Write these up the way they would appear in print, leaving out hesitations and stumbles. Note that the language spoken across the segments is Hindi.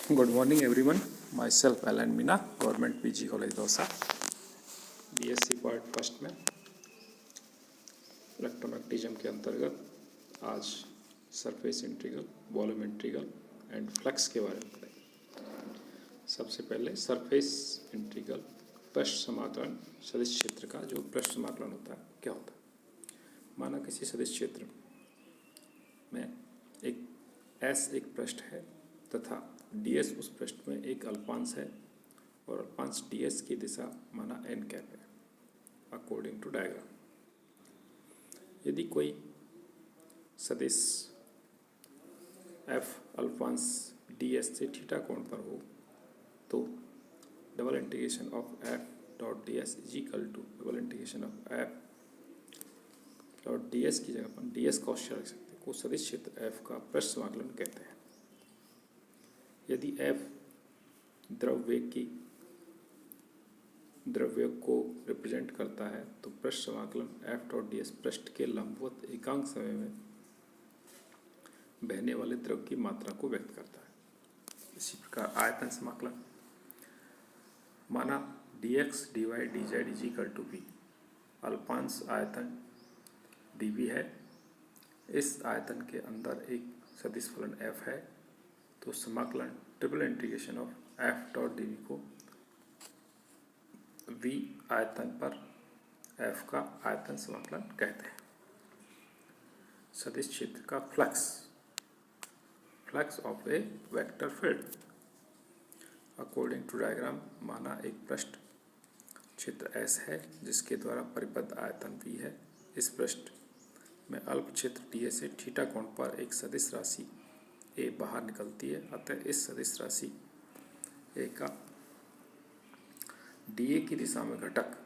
Good morning everyone. Myself Alan Mina, Government PG College Dausa, BSc part first में इलेक्ट्रोमैग्नेटिज्म के अंतर्गत आज surface integral, volume integral and flux के बारे में पढ़ेंगे। सबसे पहले सरफेस इंटीग्रल, पृष्ठ समाकलन, सदिश क्षेत्र का जो पृष्ठ समाकलन होता है क्या होता है। माना किसी सदिश क्षेत्र में एक S एक पृष्ठ है तथा ds उस पृष्ठ में एक अल्पांश है और अल्पांश ds की दिशा माना n कैप है अकॉर्डिंग टू डायग्राम। यदि कोई सदिश f अल्पांश ds से थीटा कोण पर हो तो double integration of f dot ds is equal to double integration of f dot ds की जगह पर ds cos रख सकते हैं, को सदिश क्षेत्र f का पृष्ठ समाकलन कहते हैं। यदि f द्रव्य को रिप्रेजेंट करता है तो पृष्ठ समाकलन f डॉट ds पृष्ठ के लंबवत एकांक समय में बहने वाले द्रव की मात्रा को व्यक्त करता है। इसी प्रकार आयतन समाकलन, माना dx dy dz is equal to v, अल्पांश आयतन dv है, इस आयतन के अंदर एक सदिश फलन f है तो समाकलन triple integration of f dot D V को v आयतन पर f का आयतन समाकलन कहते हैं। सदिश क्षेत्र का flux of a vector field according to diagram, माना एक पृष्ठ क्षेत्र S है जिसके द्वारा परिबद्ध आयतन v है। इस पृष्ठ में अल्प क्षेत्र dA से थीटा कोण पर एक सदिश राशि a बाहर निकलती है, अतः इस सदिश राशि a का dA की दिशा में घटक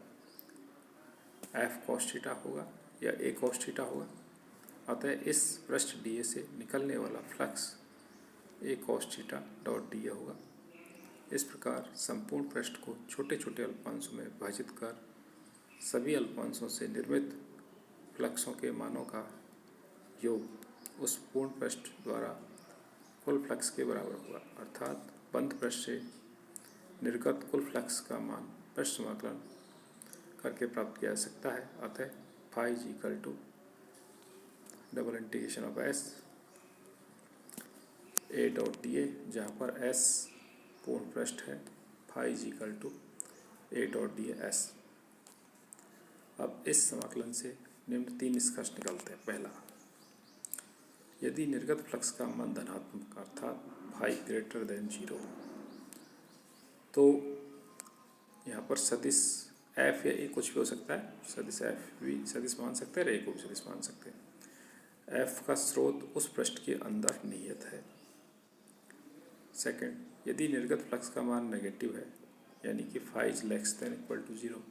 f cos थीटा होगा या a cos थीटा होगा, अतः इस पृष्ठ dA से निकलने वाला flux a cos theta dot dA होगा। इस प्रकार संपूर्ण पृष्ठ को छोटे छोटे अल्पांशों में विभाजित कर सभी अल्पांशों से निर्मित फ्लक्सों के मानों का योग उस पूर्ण पृष्ठ द्वारा कुल फ्लक्स के बराबर होगा, अर्थात बंद पृष्ठ से निर्गत कुल फ्लक्स का मान पृष्ठ समाकलन करके प्राप्त किया जा सकता है। अतः phi is equal to double integration of s a dot D A, जहाँ पर s पूर्ण पृष्ठ है, phi is equal to a dot D S. अब इस समाकलन से निम्न तीन निष्कर्ष निकलते हैं। पहला, यदि निर्गत फ्लक्स का मान धनात्मक अर्थात फाई ग्रेटर देन 0 तो यहाँ पर सदिश f या a कुछ भी हो सकता है, सदिश f भी सदिश मान सकते हैं, a को भी सदिश मान सकते हैं। f का स्रोत उस पृष्ठ के अंदर निहित है। सेकंड, यदि निर्गत फ्लक्स का मान नेगेटिव है यानी कि phi is less than equal to 0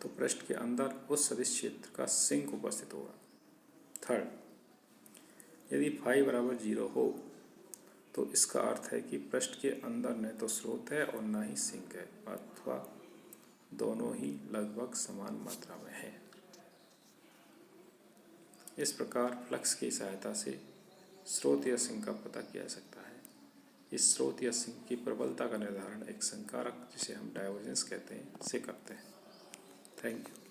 तो पृष्ठ के अंदर उस सदिश क्षेत्र का सिंक उपस्थित होगा। थर्ड, यदि फाई बराबर 0 हो तो इसका अर्थ है कि पृष्ठ के अंदर न तो स्रोत है और न ही सिंक है, अथवा दोनों ही लगभग समान मात्रा में है। इस प्रकार फ्लक्स की सहायता से स्रोत या सिंक का पता किया जा सकता है। इस स्रोत या सिंक की प्रबलता का निर्धारण एक संकारक जिसे हम डाइवर्जेंस कहते हैं से करते हैं। Thank you.